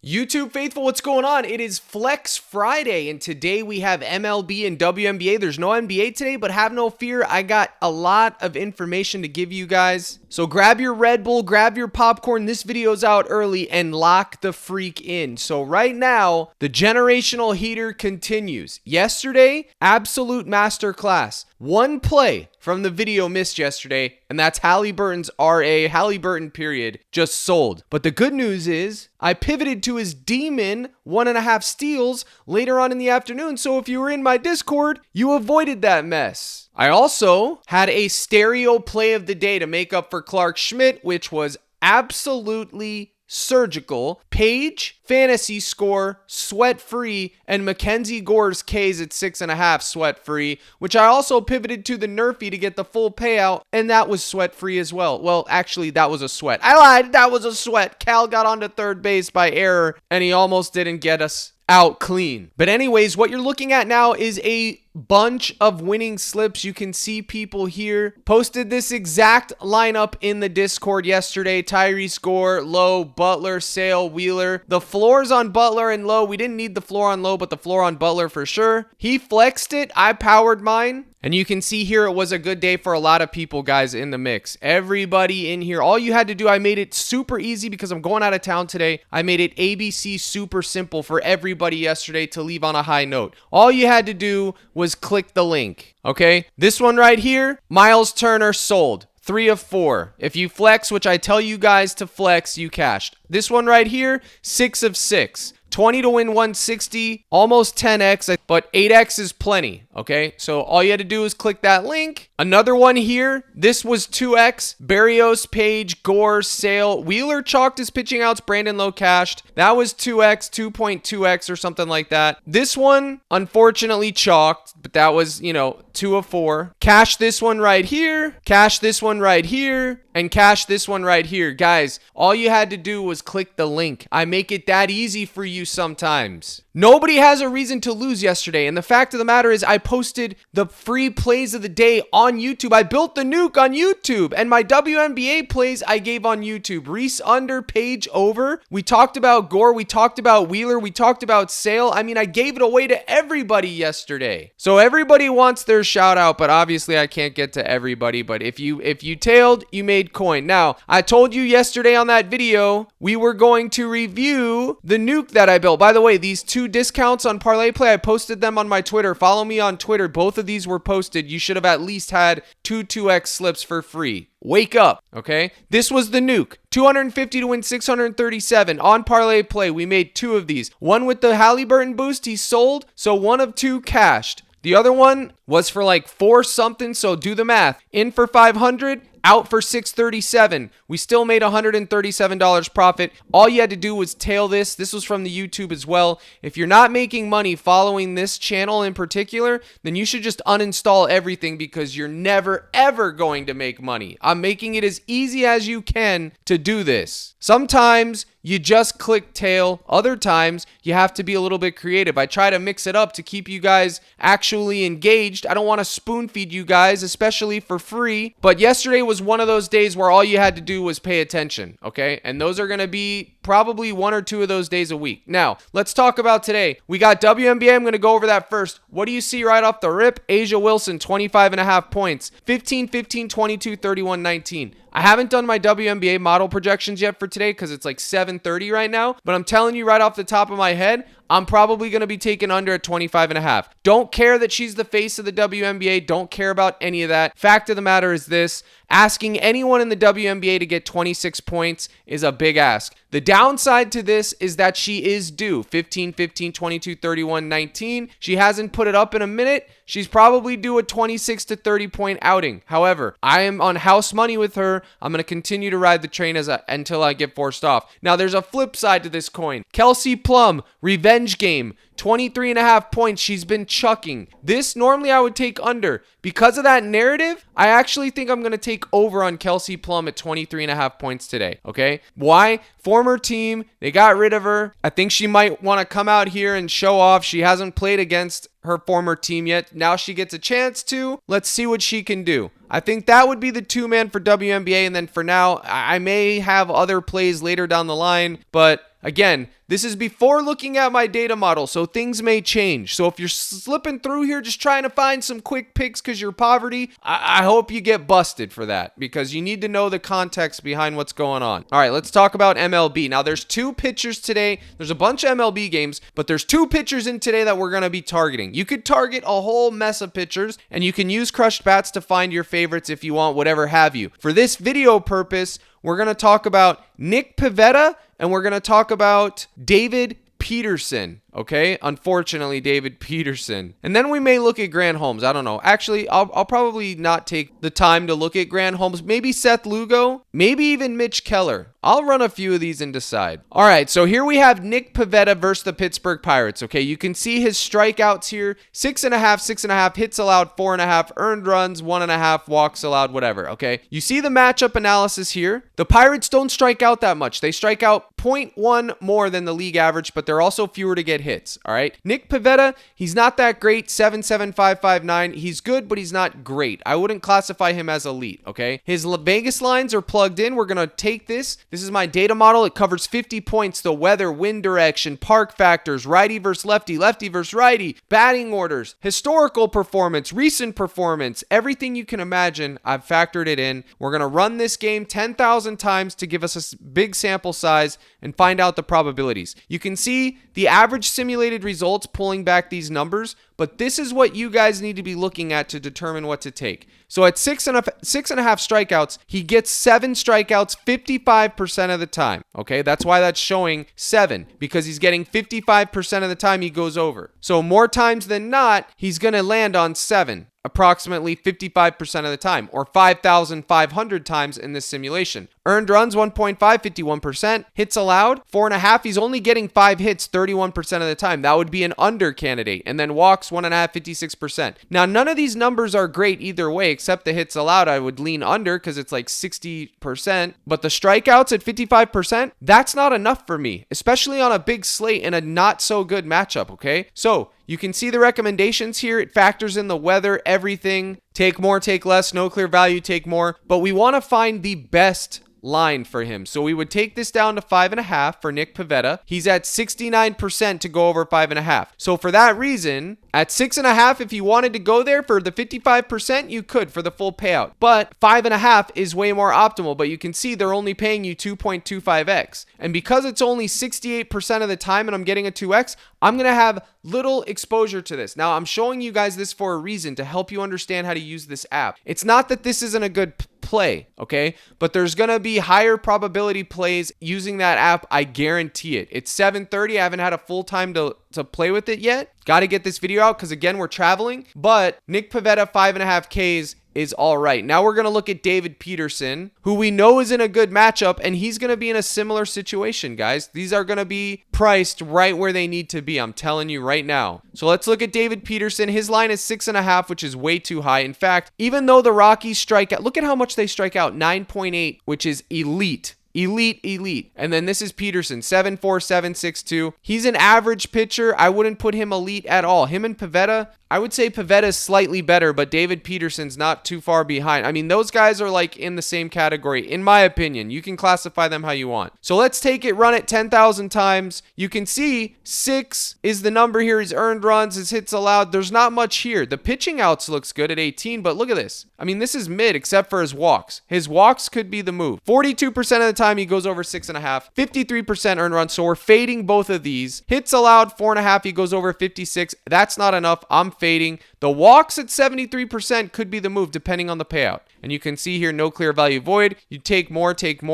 YouTube faithful, what's going on? It is Flex Friday, and today we have MLB and WNBA. There's no NBA today, but have no fear. I got a lot of information to give you guys. So grab your Red Bull, grab your popcorn. This video's out early, and lock the freak in. So right now, the generational heater continues. Yesterday, absolute masterclass. One play from the video missed yesterday, and that's Halliburton's RA, Halliburton period, just sold. But the good news is I pivoted to his demon 1.5 steals later on in the afternoon. So if you were in my Discord, you avoided that mess. I also had a stereo play of the day to make up for Clark Schmidt, which was absolutely surgical. Page, fantasy score, sweat free, and Mackenzie Gore's K's at 6.5 sweat free, which I also pivoted to the Nerfy to get the full payout, and that was sweat free as well. Well, actually, that was a sweat. I lied, that was a sweat. Cal got onto third base by error, and he almost didn't get us out clean. But anyways, what you're looking at now is a bunch of winning slips. You can see people here posted this exact lineup in the Discord yesterday. Tyrese Gore, Lowe, Butler, Sale, Wheeler. The floors on Butler and Lowe, we didn't need the floor on Lowe, but the floor on Butler for sure. He flexed it. I powered mine. And you can see here it was a good day for a lot of people, guys, in the mix. Everybody in here. All you had to do, I made it super easy because I'm going out of town today. I made it ABC super simple for everybody yesterday to leave on a high note. All you had to do was click the link, okay? This one right here, Miles Turner sold. 3 of 4. If you flex, which I tell you guys to flex, you cashed. This one right here, 6 of 6. 20 to win 160, almost 10x, but 8x is plenty, okay? So all you had to do is click that link. Another one here, this was 2x, Barrios, Page, Gore, Sale, Wheeler chalked his pitching outs, Brandon Lowe cashed. That was 2x, 2.2x or something like that. This one, unfortunately chalked, but that was, 2 of 4. Cash this one right here, cash this one right here, and cash this one right here. Guys, all you had to do was click the link. I make it that easy for you sometimes. Nobody has a reason to lose yesterday, and the fact of the matter is I posted the free plays of the day on YouTube. I built the nuke on YouTube, and my WNBA plays I gave on YouTube. Reese under, Page over. We talked about Gore, we talked about Wheeler, we talked about Sale. I mean, I gave it away to everybody yesterday. So everybody wants their shout out, but obviously I can't get to everybody. But if you tailed, you made coin. Now, I told you yesterday on that video, we were going to review the nuke that I built. By the way, these two discounts on ParlayPlay, I posted them on my Twitter. Follow me on Twitter. Both of these were posted. You should have at least had 2x slips for free. Wake up, okay? This was the nuke. 250 to win 637 on ParlayPlay. We made 2 of these. One with the Halliburton boost, he sold, so 1 of 2 cashed. The other one was for like 4 something, so do the math. In for 500, out for 637. We still made $137 profit. All you had to do was tail this. This was from the YouTube as well. If you're not making money following this channel in particular, then you should just uninstall everything because you're never, ever going to make money. I'm making it as easy as you can to do this. Sometimes you just click tail. Other times you have to be a little bit creative. I try to mix it up to keep you guys actually engaged. I don't want to spoon feed you guys, especially for free. But yesterday was one of those days where all you had to do was pay attention, okay? And those are going to be probably 1 or 2 of those days a week. Now, let's talk about today. We got WNBA. I'm going to go over that first. What do you see right off the rip? Asia Wilson, 25.5 points. 15, 15, 22, 31, 19. I haven't done my WNBA model projections yet for today because it's like 7:30 right now. But I'm telling you right off the top of my head, I'm probably going to be taking under at 25.5. Don't care that she's the face of the WNBA. Don't care about any of that. Fact of the matter is this. Asking anyone in the WNBA to get 26 points is a big ask. The downside to this is that she is due 15, 15, 22, 31, 19. She hasn't put it up in a minute. She's probably due a 26 to 30 point outing. However, I am on house money with her. I'm going to continue to ride the train until I get forced off. Now, there's a flip side to this coin. Kelsey Plum, revenge game. 23.5 points she's been chucking. This normally I would take under. Because of that narrative, I actually think I'm going to take over on Kelsey Plum at 23.5 points today. Okay? Why? Former team. They got rid of her. I think she might want to come out here and show off. She hasn't played against her former team yet. Now she gets a chance to. Let's see what she can do. I think that would be the 2-man for WNBA. And then for now, I may have other plays later down the line, but again, this is before looking at my data model, so things may change. So if you're slipping through here just trying to find some quick picks because you're poverty, I hope you get busted for that, because you need to know the context behind what's going on. All right, let's talk about MLB. Now, there's 2 pitchers today. There's a bunch of MLB games, but there's 2 pitchers in today that we're going to be targeting. You could target a whole mess of pitchers, and you can use crushed bats to find your favorites if you want, whatever have you. For this video purpose, we're going to talk about Nick Pivetta, and we're going to talk about David Peterson. Okay, unfortunately, David Peterson. And then we may look at Grant Holmes. I don't know. Actually, I'll probably not take the time to look at Grant Holmes. Maybe Seth Lugo. Maybe even Mitch Keller. I'll run a few of these and decide. All right, so here we have Nick Pivetta versus the Pittsburgh Pirates. Okay, you can see his strikeouts here. 6.5, 6.5, hits allowed 4.5, earned runs 1.5, walks allowed, whatever. Okay, you see the matchup analysis here. The Pirates don't strike out that much. They strike out 0.1 more than the league average, but they're also fewer to get hits. All right, Nick Pivetta, he's not that great. 7.7, 5.59. He's good, but he's not great. I wouldn't classify him as elite. Okay, his Vegas lines are plugged in. We're gonna take this. This is my data model. It covers 50 points, the weather, wind direction, park factors, righty versus lefty, lefty versus righty, batting orders, historical performance, recent performance, everything you can imagine. I've factored it in. We're gonna run this game 10,000 times to give us a big sample size and find out the probabilities. You can see the average simulated results pulling back these numbers, but this is what you guys need to be looking at to determine what to take. So at 6.5 strikeouts, he gets 7 strikeouts 55% of the time. Okay, that's why that's showing 7, because he's getting 55% of the time he goes over. So more times than not, he's going to land on 7. Approximately 55% of the time, or 5,500 times in this simulation. Earned runs 1.5, 51%. Hits allowed 4.5. He's only getting 5 hits 31% of the time. That would be an under candidate. And then walks 1.5, 56%. Now, none of these numbers are great either way, except the hits allowed. I would lean under because it's like 60%. But the strikeouts at 55%, that's not enough for me, especially on a big slate in a not so good matchup. Okay, so you can see the recommendations here. It factors in the weather, everything. Take more, take less, no clear value, take more. But we want to find the best line for him. So we would take this down to 5.5 for Nick Pivetta. He's at 69% to go over 5.5. So for that reason, at 6.5, if you wanted to go there for the 55%, you could for the full payout. But 5.5 is way more optimal. But you can see they're only paying you 2.25x. And because it's only 68% of the time and I'm getting a 2x, I'm going to have little exposure to this. Now, I'm showing you guys this for a reason, to help you understand how to use this app. It's not that this isn't a good play, okay? But there's going to be higher probability plays using that app. I guarantee it. It's 7:30. I haven't had a full time to play with it yet. Got to get this video out because, again, we're traveling. But Nick Pivetta, 5.5 Ks is all right. Now we're going to look at David Peterson, who we know is in a good matchup, and he's going to be in a similar situation, guys. These are going to be priced right where they need to be. I'm telling you right now. So let's look at David Peterson. His line is 6.5, which is way too high. In fact, even though the Rockies strike out, look at how much they strike out, 9.8, which is elite. Elite. And then this is Peterson, 7.4, 7.62. He's an average pitcher. I wouldn't put him elite at all. Him and Pivetta, I would say Pivetta is slightly better, but David Peterson's not too far behind. I mean, those guys are like in the same category, in my opinion. You can classify them how you want. So let's take it, run it 10,000 times. You can see 6 is the number here. His earned runs, his hits allowed. There's not much here. The pitching outs looks good at 18, but look at this. I mean, this is mid except for his walks. His walks could be the move. 42% of the time he goes over 6.5, 53% earned runs. So we're fading both of these. Hits allowed 4.5, he goes over 56. That's not enough. I'm fading. The walks at 73% could be the move depending on the payout. And you can see here, no clear value void. You take more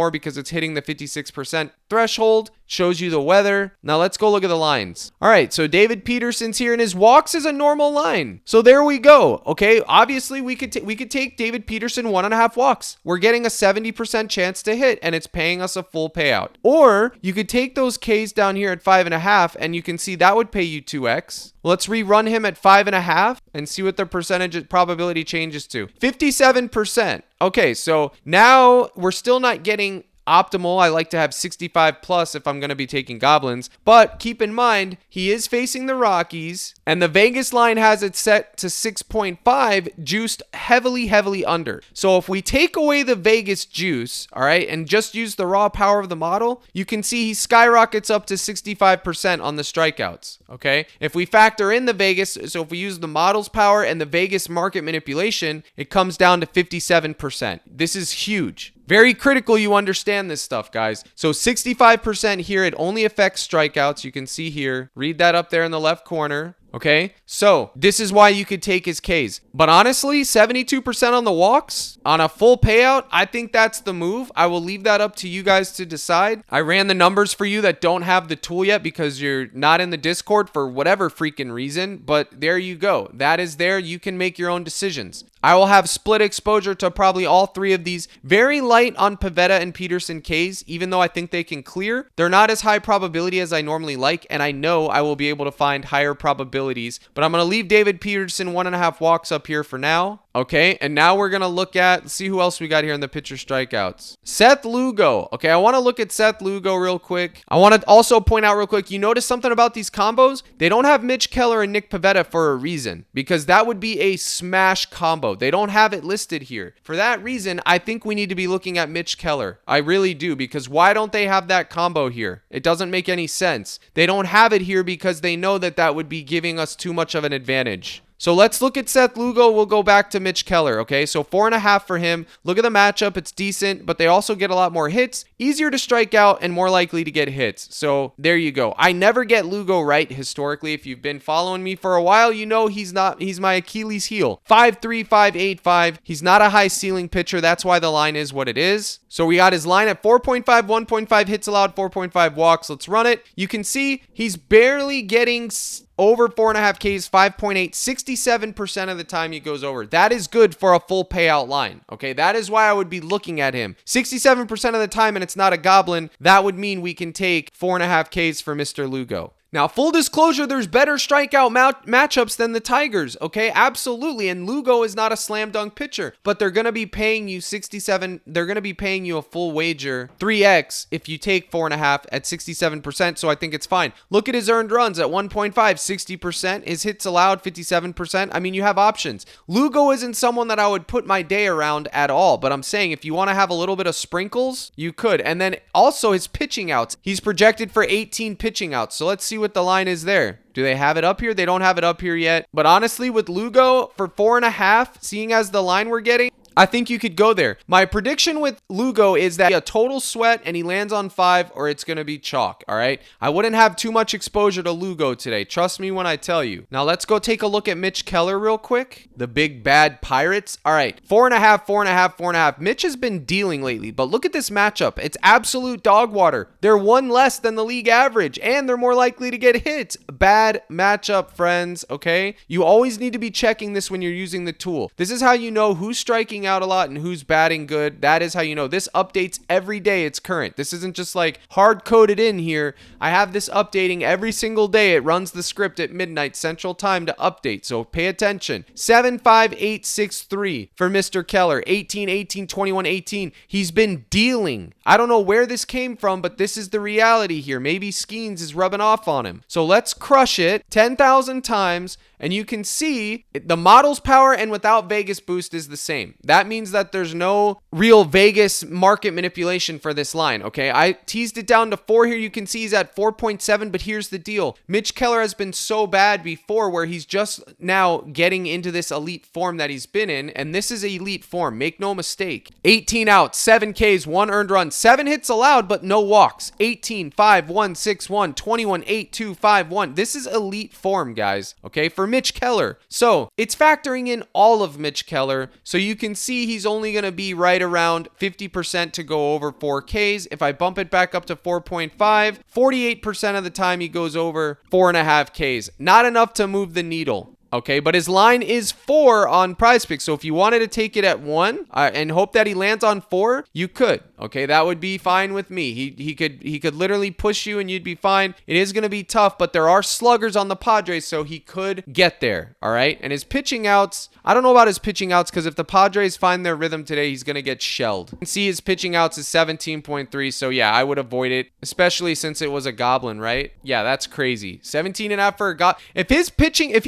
because it's hitting the 56% threshold. Shows you the weather. Now let's go look at the lines. All right, so David Peterson's here, and his walks is a normal line. So there we go. Okay, obviously we could take David Peterson 1.5 walks. We're getting a 70% chance to hit, and it's paying us a full payout. Or you could take those Ks down here at 5.5, and you can see that would pay you 2x. Let's rerun him at 5.5 and see what the percentage probability changes to. 57%. Okay, so now we're still not getting optimal. I like to have 65 plus if I'm going to be taking goblins. But keep in mind, he is facing the Rockies, and the Vegas line has it set to 6.5, juiced heavily under. So if we take away the Vegas juice, all right, and just use the raw power of the model, you can see he skyrockets up to 65% on the strikeouts, okay? If we factor in the Vegas, so if we use the model's power and the Vegas market manipulation, it comes down to 57%. This is huge. Very critical you understand this stuff, guys. So 65% here, it only affects strikeouts. You can see here, read that up there in the left corner. Okay, so this is why you could take his Ks. But honestly, 72% on the walks on a full payout, I think that's the move. I will leave that up to you guys to decide. I ran the numbers for you that don't have the tool yet because you're not in the Discord for whatever freaking reason. But there you go. That is there. You can make your own decisions. I will have split exposure to probably all three of these. Very light on Pivetta and Peterson Ks, even though I think they can clear. They're not as high probability as I normally like, and I know I will be able to find higher probabilities. But I'm going to leave David Peterson 1.5 walks up here for now. Okay, and now we're going to look at, see who else we got here in the pitcher strikeouts. Seth Lugo. Okay, I want to look at Seth Lugo real quick. I want to also point out real quick, you notice something about these combos? They don't have Mitch Keller and Nick Pivetta for a reason, because that would be a smash combo. They don't have it listed here. For that reason, I think we need to be looking at Mitch Keller. I really do, because why don't they have that combo here? It doesn't make any sense. They don't have it here because they know that that would be giving us too much of an advantage. So let's look at Seth Lugo. We'll go back to Mitch Keller, okay? So 4.5 for him. Look at the matchup. It's decent, but they also get a lot more hits. Easier to strike out and more likely to get hits. So there you go. I never get Lugo right historically. If you've been following me for a while, you know he's my Achilles heel. 5'3", 5'8", He's not a high ceiling pitcher. That's why the line is what it is. So we got his line at 4.5, 1.5 hits allowed, 4.5 walks. Let's run it. You can see he's barely getting over 4.5 Ks, 5.8, 67% of the time he goes over. That is good for a full payout line. Okay, that is why I would be looking at him. 67% of the time, and it's not a goblin, that would mean we can take 4.5 Ks for Mr. Lugo. Now, full disclosure, there's better strikeout matchups than the Tigers, okay? Absolutely, and Lugo is not a slam dunk pitcher, but they're going to be paying you 67, they're going to be paying you a full wager, 3x, if you take 4.5 at 67%, so I think it's fine. Look at his earned runs at 1.5, 60%, his hits allowed, 57%. I mean, you have options. Lugo isn't someone that I would put my day around at all, but I'm saying if you want to have a little bit of sprinkles, you could. And then also his pitching outs. He's projected for 18 pitching outs, so let's see what the line is there. Do they have it up here? They don't have it up here yet. But honestly, with Lugo for 4.5, seeing as the line we're getting, I think you could go there. My prediction with Lugo is that a total sweat and he lands on 5 or it's going to be chalk, all right? I wouldn't have too much exposure to Lugo today. Trust me when I tell you. Now let's go take a look at Mitch Keller real quick. The big bad Pirates. All right, 4.5, 4.5, 4.5. Mitch has been dealing lately, but look at this matchup. It's absolute dog water. They're one less than the league average and they're more likely to get hits. Bad matchup, friends, okay? You always need to be checking this when you're using the tool. This is how you know who's striking out a lot and who's batting good. That is how you know. This updates every day. It's current. This isn't just like hard coded in here. I have this updating every single day. It runs the script at midnight Central Time to update. So pay attention. 7, 5, 8, 6, 3 for Mr. Keller. 18, 18, 21, 18. He's been dealing. I don't know where this came from, but this is the reality here. Maybe Skeens is rubbing off on him. So let's crush it 10,000 times. And you can see the model's power and without Vegas boost is the same. That means that there's no real Vegas market manipulation for this line, okay? I teased it down to 4 here. You can see he's at 4.7, but here's the deal. Mitch Keller has been so bad before where he's just now getting into this elite form that he's been in, and this is elite form. Make no mistake. 18 outs, 7 Ks, 1 earned run, 7 hits allowed, but no walks. 18, 5, 1, 6, 1, 21, 8, 2, 5, 1. This is elite form, guys, okay? For Mitch Keller. So it's factoring in all of Mitch Keller. So you can see he's only going to be right around 50% to go over 4Ks. If I bump it back up to 4.5, 48% of the time he goes over 4.5 Ks. Not enough to move the needle. Okay, but his line is 4 on PrizePicks. So if you wanted to take it at 1 and hope that he lands on 4, you could. Okay, that would be fine with me. He could literally push you and you'd be fine. It is going to be tough, but there are sluggers on the Padres, so he could get there. All right, and his pitching outs, I don't know about his pitching outs, because if the Padres find their rhythm today, he's going to get shelled. You can see his pitching outs is 17.3, so yeah, I would avoid it, especially since it was a goblin, right? Yeah, that's crazy. 17.5 for a goblin. If his pitching, if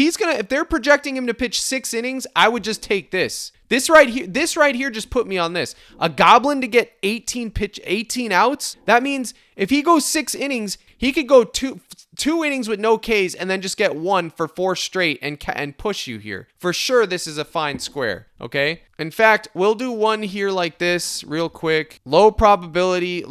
they're projecting him to pitch 6 innings, I would just take this. This right here just put me on this. A goblin to get 18 outs. That means if he goes 6 innings, he could go two innings with no Ks and then just get 1 for 4 straight and push you here. For sure, this is a fine square, okay? In fact, we'll do one here like this real quick. Low probability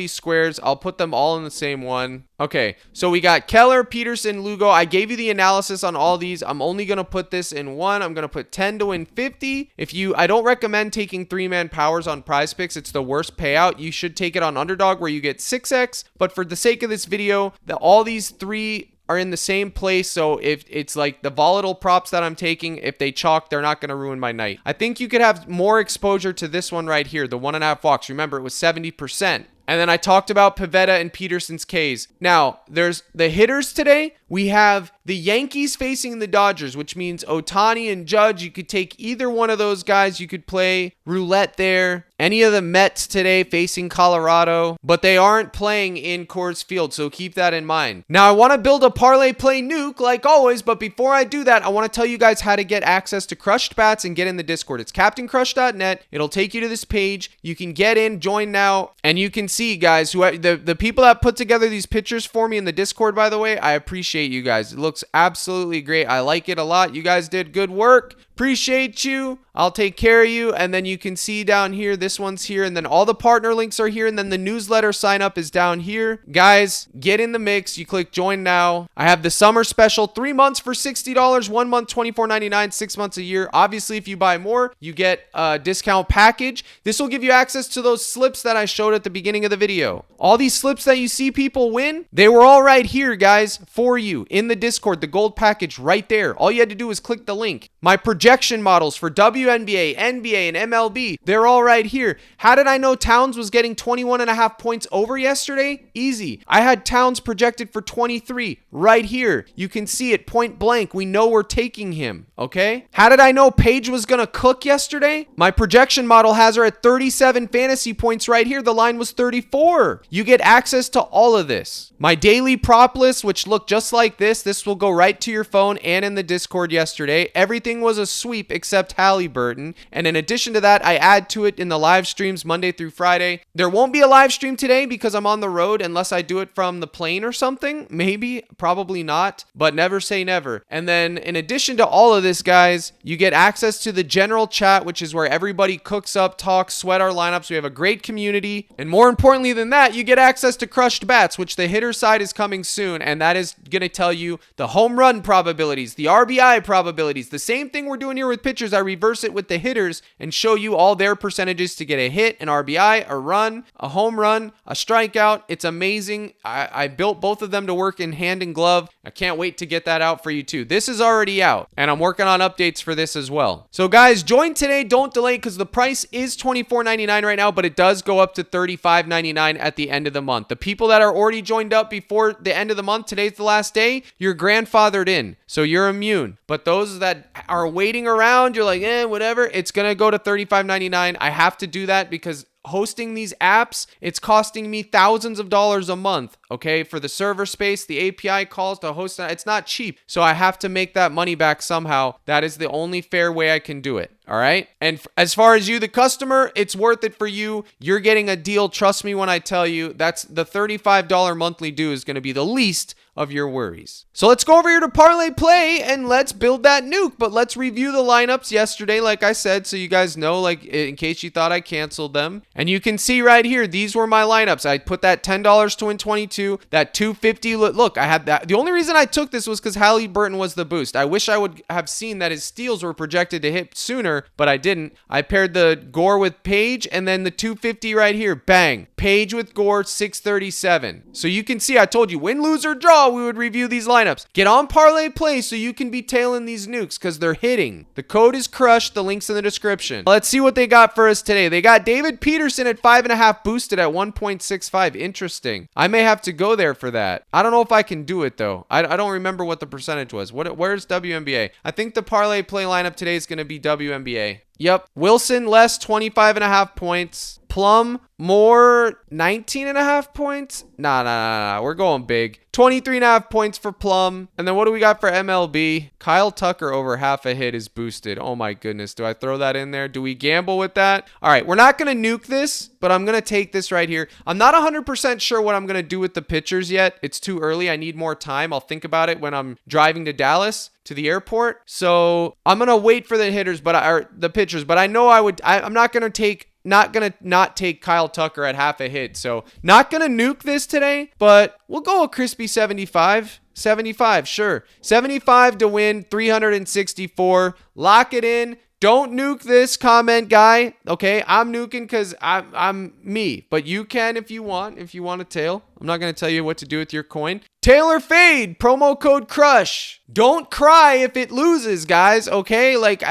squares. I'll put them all in the same one. Okay, so we got Keller, Peterson, Lugo. I gave you the analysis on all these. I'm only going to put this in one. I'm going to put 10 to win 50. I don't recommend taking 3-man powers on PrizePicks. It's the worst payout. You should take it on Underdog where you get 6x. But for the sake of this video, all these 3 are in the same place, so if it's like the volatile props that I'm taking, if they chalk, they're not going to ruin my night. I think you could have more exposure to this one right here, the 1.5 walks. Remember, it was 70%. And then I talked about Pivetta and Peterson's Ks. Now, there's the hitters today. We have the Yankees facing the Dodgers, which means Ohtani and Judge. You could take either one of those guys. You could play roulette there. Any of the Mets today facing Colorado, but they aren't playing in Coors Field, so keep that in mind. Now, I want to build a parlay play nuke like always, but before I do that, I want to tell you guys how to get access to Crushed Bats and get in the Discord. It's CaptainCrush.net. It'll take you to this page. You can get in, join now, and you can see, guys, the people that put together these pictures for me in the Discord, by the way, I appreciate you guys. It looks absolutely great. I like it a lot. You guys did good work. Appreciate you. I'll take care of you. And then you can see down here, this one's here, and then all the partner links are here, and then the newsletter sign up is down here. Guys, get in the mix. You click join now. I have the summer special, 3 months for $60, 1 month $24.99, 6 months a year. Obviously, if you buy more, you get a discount package. This will give you access to those slips that I showed at the beginning of the video. All these slips that you see people win, they were all right here, guys, for you in the Discord, the gold package right there. All you had to do was click the link. My projection models for WNBA, NBA, and MLB, they're all right here. How did I know Towns was getting 21.5 points over yesterday? Easy. I had Towns projected for 23 right here. You can see it point blank. We know we're taking him, okay? How did I know Paige was going to cook yesterday? My projection model has her at 37 fantasy points right here. The line was 34. You get access to all of this. My daily prop list, which looked just like this. This will go right to your phone and in the Discord yesterday. Everything was a sweep except Halliburton. And in addition to that, I add to it in the live streams Monday through Friday. There won't be a live stream today because I'm on the road unless I do it from the plane or something. Maybe, probably not, but never say never. And then in addition to all of this, guys, you get access to the general chat, which is where everybody cooks up, talks, sweat our lineups. We have a great community. And more importantly than that, you get access to Crushed Bats, which the hitter side is coming soon. And that is going to tell you the home run probabilities, the RBI probabilities, the same thing we're doing here with pitchers. I reverse it with the hitters and show you all their percentages to get a hit, an RBI, a run, a home run, a strikeout. It's amazing. I built both of them to work in hand and glove. I can't wait to get that out for you too. This is already out and I'm working on updates for this as well. So guys, join today. Don't delay because the price is $24.99 right now, but it does go up to $35.99 at the end of the month. The people that are already joined up before the end of the month, today's the last day, you're grandfathered in. So you're immune. But those that are waiting around, you're like, whatever, it's going to go to $35.99. I have to do that because hosting these apps, it's costing me thousands of dollars a month, okay? For the server space, the API calls to host, it's not cheap. So I have to make that money back somehow. That is the only fair way I can do it. All right. And as far as you, the customer, it's worth it for you. You're getting a deal. Trust me when I tell you that's the $35 monthly due is going to be the least of your worries. So let's go over here to Parlay Play and let's build that nuke. But let's review the lineups yesterday, like I said, so you guys know, like in case you thought I canceled them. And you can see right here, these were my lineups. I put that $10 to win 22, that $250. Look, I had that. The only reason I took this was because Halliburton was the boost. I wish I would have seen that his steals were projected to hit sooner, but I didn't. I paired the Gore with Page and then the 250 right here. Bang. Page with Gore, 637. So you can see, I told you, win, lose, or draw. thought we would review these lineups. Get on Parlay Play so you can be tailing these nukes because they're hitting. The code is crushed. The link's in the description. Let's see what they got for us today. They got David Peterson at 5.5 boosted at 1.65. Interesting. I may have to go there for that. I don't know if I can do it though. I don't remember what the percentage was. Where's WNBA? I think the Parlay Play lineup today is going to be WNBA. Yep. Wilson, less 25.5 points. Plum, more 19.5 points. Nah. We're going big. 23.5 points for Plum. And then what do we got for MLB? Kyle Tucker over half a hit is boosted. Oh my goodness. Do I throw that in there? Do we gamble with that? All right. We're not going to nuke this, but I'm going to take this right here. I'm not 100% sure what I'm going to do with the pitchers yet. It's too early. I need more time. I'll think about it when I'm driving to Dallas, to the airport. So I'm going to wait for the hitters, or the pitchers, but I know I'm not going to not take Kyle Tucker at half a hit. So not going to nuke this today, but we'll go a crispy 75. 75, sure. 75 to win, 364. Lock it in. Don't nuke this, comment guy. Okay, I'm nuking because I'm me, but you can if you want to tail. I'm not going to tell you what to do with your coin. Tail or fade, promo code CRUSH. Don't cry if it loses, guys, okay? Like,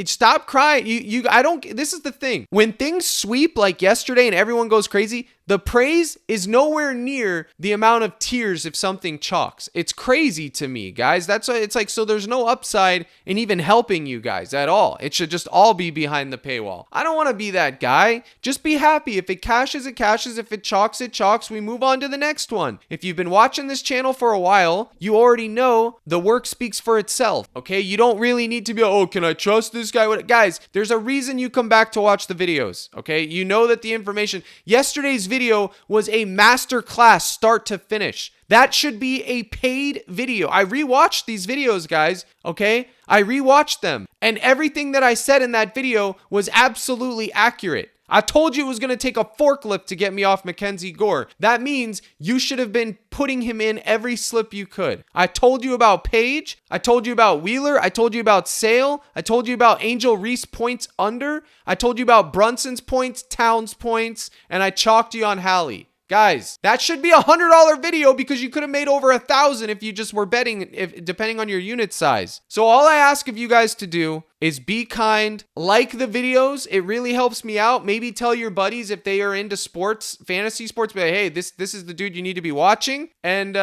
stop crying. This is the thing. When things sweep like yesterday and everyone goes crazy, the praise is nowhere near the amount of tears if something chalks. It's crazy to me, guys. That's why it's like, so there's no upside in even helping you guys at all. It should just all be behind the paywall. I don't want to be that guy. Just be happy. If it cashes, it cashes. If it chalks, it chalks. We move on to the next one. If you've been watching this channel for a while, you already know the work speaks for itself, okay? You don't really need to be, oh, can I trust this guy? Guys, there's a reason you come back to watch the videos, okay? You know that the information, yesterday's video was a master class start to finish. That should be a paid video. I rewatched these videos, guys, okay? I rewatched them, and everything that I said in that video was absolutely accurate. I told you it was going to take a forklift to get me off Mackenzie Gore. That means you should have been putting him in every slip you could. I told you about Paige. I told you about Wheeler. I told you about Sale. I told you about Angel Reese points under. I told you about Brunson's points, Towns points, and I chalked you on Hallie. Guys, that should be a $100 video because you could have made over 1,000 if you just were betting, depending on your unit size. So all I ask of you guys to do is be kind, like the videos. It really helps me out. Maybe tell your buddies if they are into sports, fantasy sports, be like, hey, this is the dude you need to be watching. And,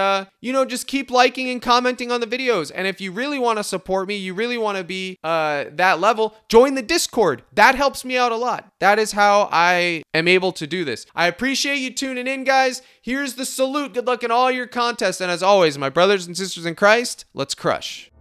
just keep liking and commenting on the videos. And if you really want to support me, you really want to be that level, join the Discord. That helps me out a lot. That is how I am able to do this. I appreciate you tuning in, guys. Here's the salute. Good luck in all your contests. And as always, my brothers and sisters in Christ, let's crush.